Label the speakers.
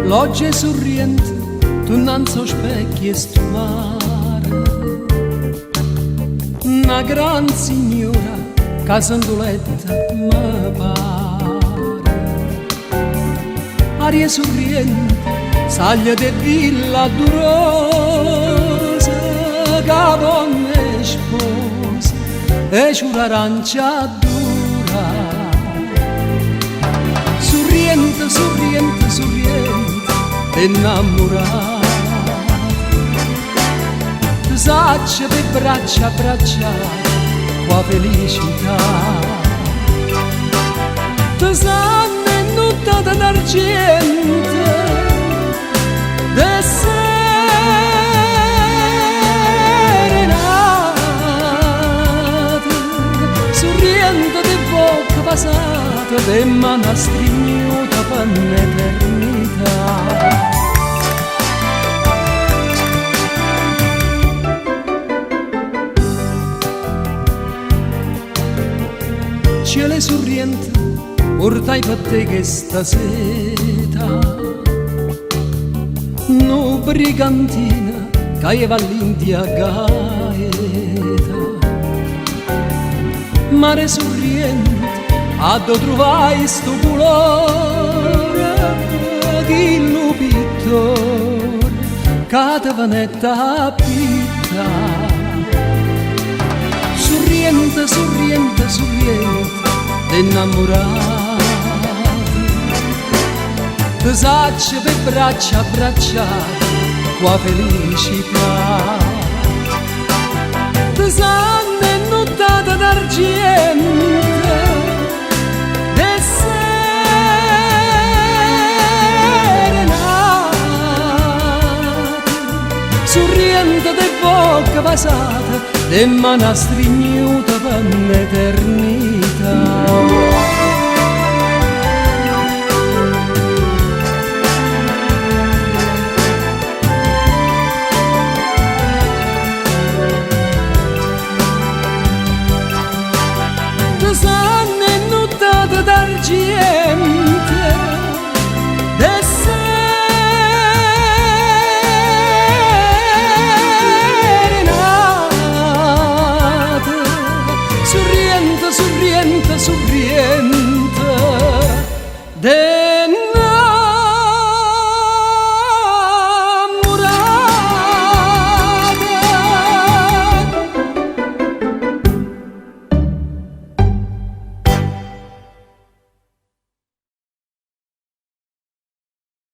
Speaker 1: L'oggi è sorriente, tu innanzi allo specchio e stumare. Una gran signora, casandoletta, mi pare. Aria sorriente, saglia de villa durosa, che donna e sposa, e c'un'arancia dura. Sorriente, sorriente, sorriente, innamorata. Ti saccia di braccia a bracciare, qua felicità. Ti sanno innuttata d'argento, de serenate, sorriente di bocca passata, de mano stringnuta per l'eternità. Cielo sorriente, portai per te questa seta, no brigantina, che va all'India gaeta. Mare sorriente, a dove trovai sto colore, che lo pittore, che te vanetta pitta. Sorriente, sorriente, sorriente, innamorata. Ti saccia per braccia a bracciare, qua felicità. Ti sanno innuttata d'argento, de serenate, sorriente di bocca passata, de mano stringnuta per l'eternità.